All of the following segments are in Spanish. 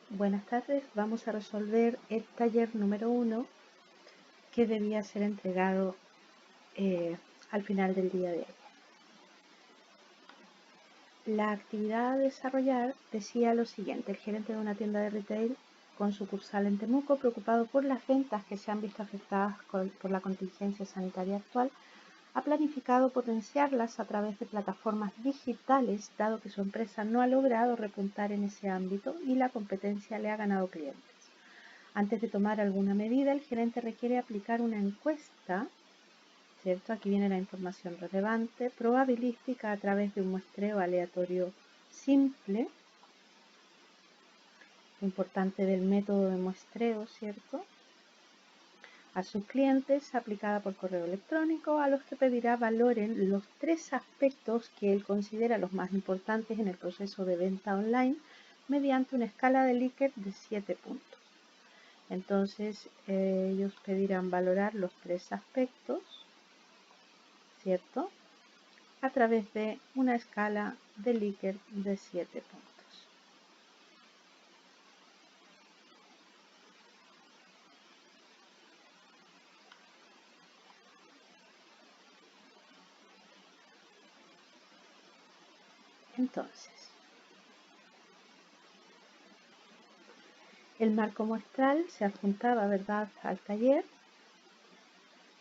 Buenas tardes, vamos a resolver el taller número 1 que debía ser entregado al final del día de hoy. La actividad a desarrollar decía lo siguiente: el gerente de una tienda de retail con sucursal en Temuco, preocupado por las ventas que se han visto afectadas por la contingencia sanitaria actual, ha planificado potenciarlas a través de plataformas digitales, dado que su empresa no ha logrado repuntar en ese ámbito y la competencia le ha ganado clientes. Antes de tomar alguna medida, el gerente requiere aplicar una encuesta, ¿cierto? Aquí viene la información relevante, probabilística a través de un muestreo aleatorio simple. Lo importante del método de muestreo, ¿cierto? A sus clientes, aplicada por correo electrónico, a los que pedirá valoren los 3 aspectos que él considera los más importantes en el proceso de venta online mediante una escala de Likert de 7 puntos. Entonces ellos pedirán valorar los 3 aspectos, ¿cierto? A través de una escala de Likert de 7 puntos. Entonces, el marco muestral se adjuntaba, ¿verdad?, al taller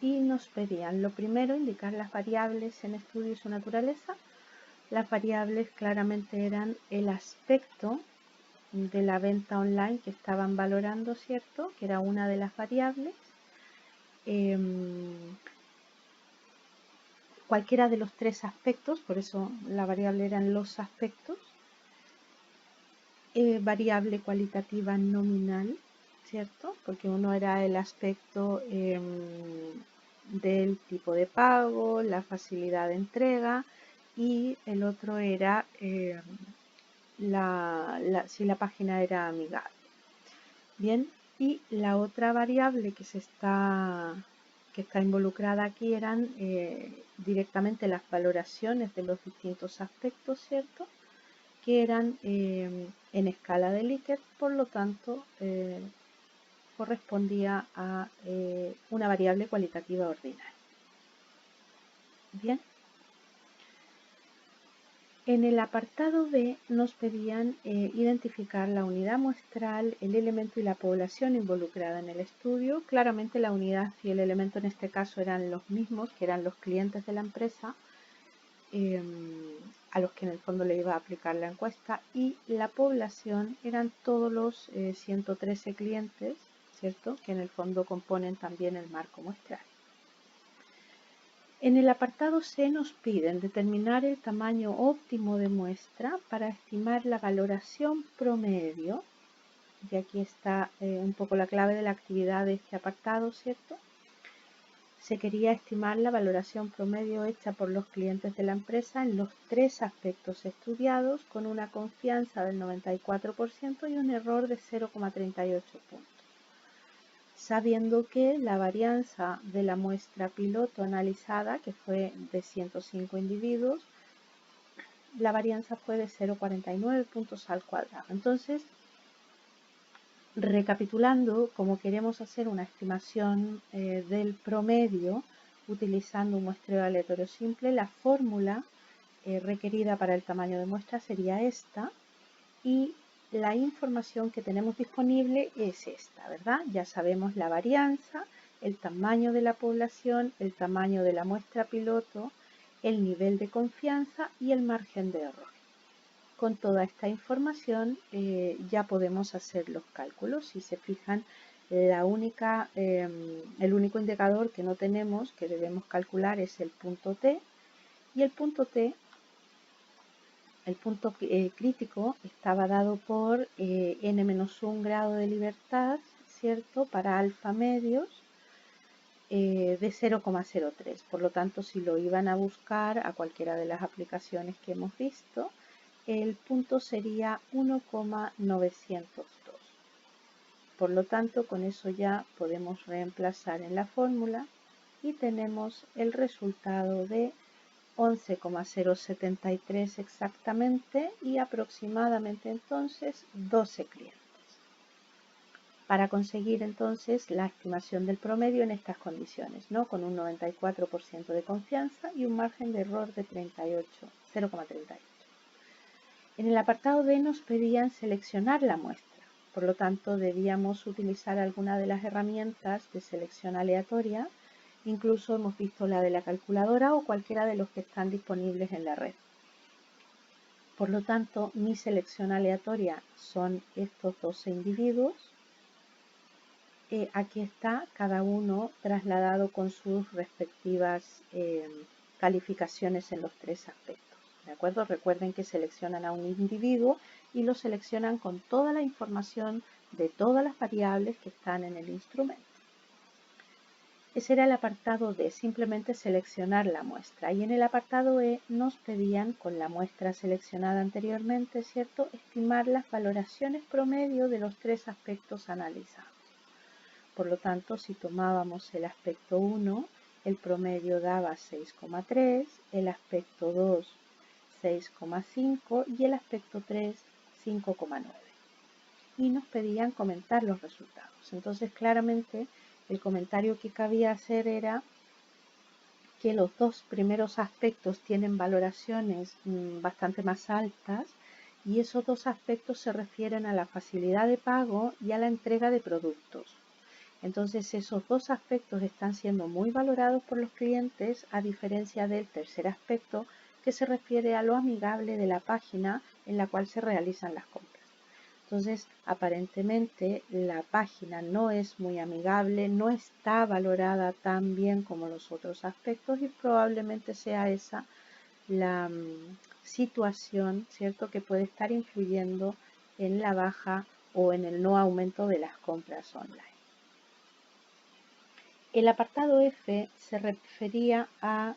y nos pedían, lo primero, indicar las variables en estudio y su naturaleza. Las variables claramente eran el aspecto de la venta online que estaban valorando, ¿cierto?, que era una de las variables. Cualquiera de los 3 aspectos, por eso la variable eran los aspectos. Variable cualitativa nominal, ¿cierto? Porque uno era el aspecto del tipo de pago, la facilidad de entrega, y el otro era si la página era amigable. Bien, y la otra variable que está involucrada aquí eran directamente las valoraciones de los distintos aspectos, ¿cierto?, que eran en escala de Likert, por lo tanto correspondía a una variable cualitativa ordinaria. Bien, en el apartado B nos pedían identificar la unidad muestral, el elemento y la población involucrada en el estudio. Claramente la unidad y el elemento en este caso eran los mismos, que eran los clientes de la empresa, a los que en el fondo le iba a aplicar la encuesta, y la población eran todos los 113 clientes, ¿cierto?, que en el fondo componen también el marco muestral. En el apartado C nos piden determinar el tamaño óptimo de muestra para estimar la valoración promedio, y aquí está un poco la clave de la actividad de este apartado, ¿cierto? Se quería estimar la valoración promedio hecha por los clientes de la empresa en los 3 aspectos estudiados, con una confianza del 94% y un error de 0,38 puntos. Sabiendo que la varianza de la muestra piloto analizada, que fue de 105 individuos, la varianza fue de 0,49 puntos al cuadrado. Entonces, recapitulando, como queremos hacer una estimación del promedio utilizando un muestreo aleatorio simple, la fórmula requerida para el tamaño de muestra sería esta, y la información que tenemos disponible es esta, ¿verdad? Ya sabemos la varianza, el tamaño de la población, el tamaño de la muestra piloto, el nivel de confianza y el margen de error. Con toda esta información ya podemos hacer los cálculos. Si se fijan, el único indicador que no tenemos, que debemos calcular, es el punto T, y el punto T, el punto crítico, estaba dado por n-1 grado de libertad, ¿cierto?, para alfa medios de 0,03. Por lo tanto, si lo iban a buscar a cualquiera de las aplicaciones que hemos visto, el punto sería 1,902. Por lo tanto, con eso ya podemos reemplazar en la fórmula y tenemos el resultado de 11,073 exactamente y aproximadamente entonces 12 clientes. Para conseguir entonces la estimación del promedio en estas condiciones, ¿no? Con un 94% de confianza y un margen de error de 0,38. En el apartado B nos pedían seleccionar la muestra, por lo tanto debíamos utilizar alguna de las herramientas de selección aleatoria, incluso hemos visto la de la calculadora o cualquiera de los que están disponibles en la red. Por lo tanto, mi selección aleatoria son estos 12 individuos. Aquí está cada uno trasladado con sus respectivas calificaciones en los tres aspectos. ¿De acuerdo? Recuerden que seleccionan a un individuo y lo seleccionan con toda la información de todas las variables que están en el instrumento. Ese era el apartado D, simplemente seleccionar la muestra. Y en el apartado E nos pedían, con la muestra seleccionada anteriormente, ¿cierto?, estimar las valoraciones promedio de los tres aspectos analizados. Por lo tanto, si tomábamos el aspecto 1, el promedio daba 6,3, el aspecto 2, 6,5 y el aspecto 3, 5,9. Y nos pedían comentar los resultados. Entonces, claramente, el comentario que cabía hacer era que los dos primeros aspectos tienen valoraciones bastante más altas y esos dos aspectos se refieren a la facilidad de pago y a la entrega de productos. Entonces esos dos aspectos están siendo muy valorados por los clientes, a diferencia del tercer aspecto que se refiere a lo amigable de la página en la cual se realizan las compras. Entonces, aparentemente la página no es muy amigable, no está valorada tan bien como los otros aspectos y probablemente sea esa la situación, ¿cierto?, que puede estar influyendo en la baja o en el no aumento de las compras online. El apartado F se refería a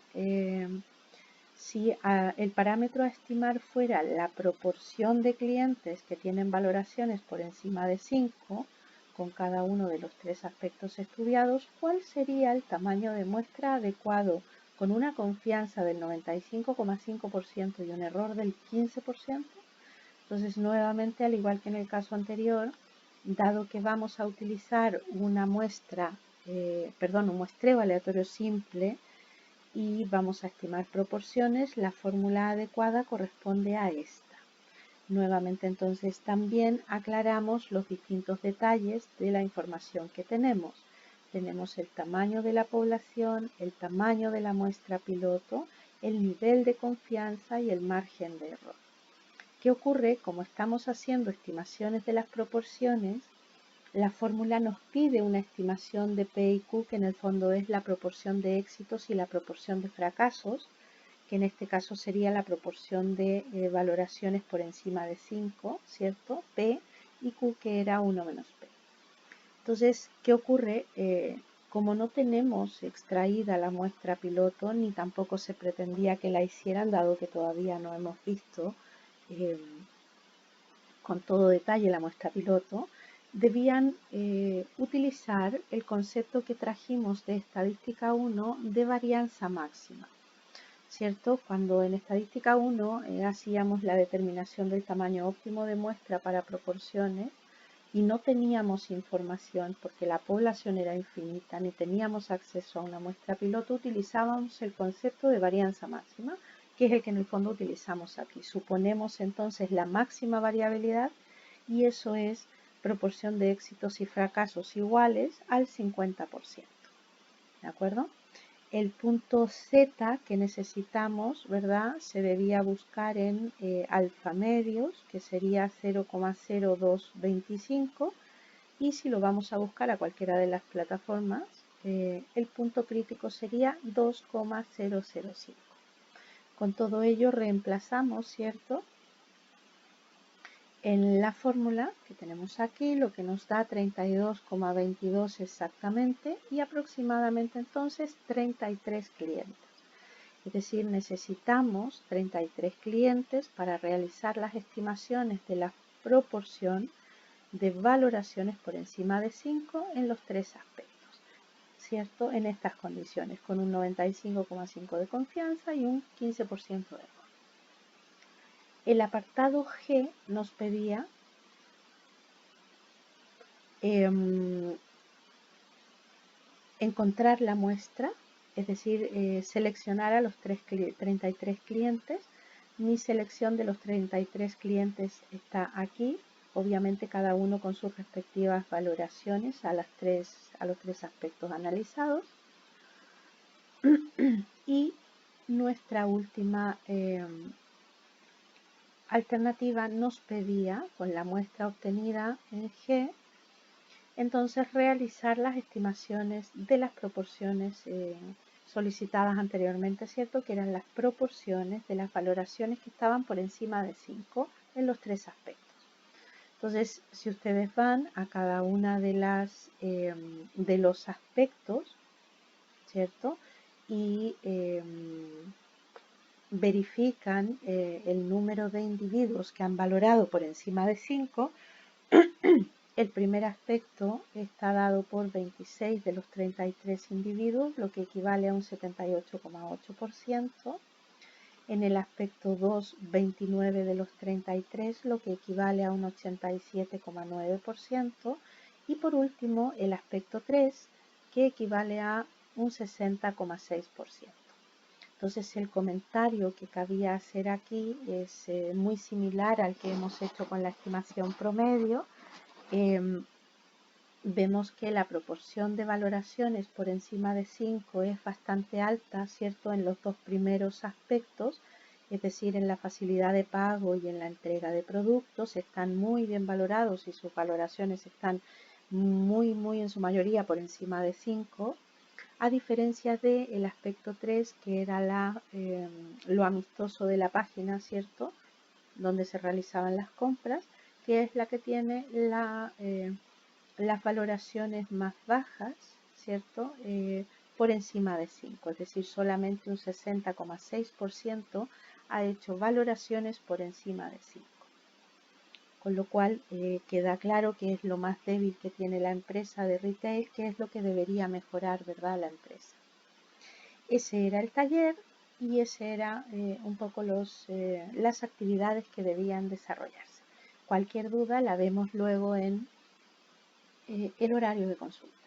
si el parámetro a estimar fuera la proporción de clientes que tienen valoraciones por encima de 5 con cada uno de los tres aspectos estudiados, ¿cuál sería el tamaño de muestra adecuado con una confianza del 95,5% y un error del 15%? Entonces, nuevamente, al igual que en el caso anterior, dado que vamos a utilizar un muestreo aleatorio simple y vamos a estimar proporciones, la fórmula adecuada corresponde a esta. Nuevamente, entonces, también aclaramos los distintos detalles de la información que tenemos. Tenemos el tamaño de la población, el tamaño de la muestra piloto, el nivel de confianza y el margen de error. ¿Qué ocurre? Como estamos haciendo estimaciones de las proporciones, la fórmula nos pide una estimación de P y Q, que en el fondo es la proporción de éxitos y la proporción de fracasos, que en este caso sería la proporción de valoraciones por encima de 5, ¿cierto? P y Q, que era 1 menos P. Entonces, ¿qué ocurre? Como no tenemos extraída la muestra piloto, ni tampoco se pretendía que la hicieran, dado que todavía no hemos visto con todo detalle la muestra piloto, debían utilizar el concepto que trajimos de estadística 1 de varianza máxima, ¿cierto? Cuando en estadística 1 hacíamos la determinación del tamaño óptimo de muestra para proporciones y no teníamos información porque la población era infinita, ni teníamos acceso a una muestra piloto, utilizábamos el concepto de varianza máxima, que es el que en el fondo utilizamos aquí. Suponemos entonces la máxima variabilidad y eso es proporción de éxitos y fracasos iguales al 50%. ¿De acuerdo? El punto Z que necesitamos, ¿verdad?, se debía buscar en alfa medios, que sería 0,0225, y si lo vamos a buscar a cualquiera de las plataformas, el punto crítico sería 2,005. Con todo ello reemplazamos, ¿cierto?, en la fórmula que tenemos aquí, lo que nos da 32,22 exactamente y aproximadamente entonces 33 clientes. Es decir, necesitamos 33 clientes para realizar las estimaciones de la proporción de valoraciones por encima de 5 en los tres aspectos. ¿cierto? En estas condiciones, con un 95,5% de confianza y un 15% de error. El apartado G nos pedía encontrar la muestra, es decir, seleccionar a los 33 clientes. Mi selección de los 33 clientes está aquí, obviamente cada uno con sus respectivas valoraciones a los tres aspectos analizados. Y nuestra última alternativa nos pedía, con la muestra obtenida en G, entonces realizar las estimaciones de las proporciones solicitadas anteriormente, ¿cierto? Que eran las proporciones de las valoraciones que estaban por encima de 5 en los tres aspectos. Entonces, si ustedes van a cada una de los aspectos, ¿cierto? Y verifican el número de individuos que han valorado por encima de 5, el primer aspecto está dado por 26 de los 33 individuos, lo que equivale a un 78,8%. En el aspecto 2, 29 de los 33, lo que equivale a un 87,9%. Y por último, el aspecto 3, que equivale a un 60,6%. Entonces el comentario que cabía hacer aquí es muy similar al que hemos hecho con la estimación promedio. Vemos que la proporción de valoraciones por encima de 5 es bastante alta, ¿cierto? En los dos primeros aspectos, es decir, en la facilidad de pago y en la entrega de productos, están muy bien valorados y sus valoraciones están muy en su mayoría por encima de 5, a diferencia del aspecto 3, que era lo amistoso de la página, ¿cierto? Donde se realizaban las compras, que es la que tiene las valoraciones más bajas, ¿cierto? Por encima de 5, es decir, solamente un 60,6% ha hecho valoraciones por encima de 5. Con lo cual queda claro que es lo más débil que tiene la empresa de retail, que es lo que debería mejorar, ¿verdad?, la empresa. Ese era el taller y ese era un poco las actividades que debían desarrollarse. Cualquier duda la vemos luego en el horario de consulta.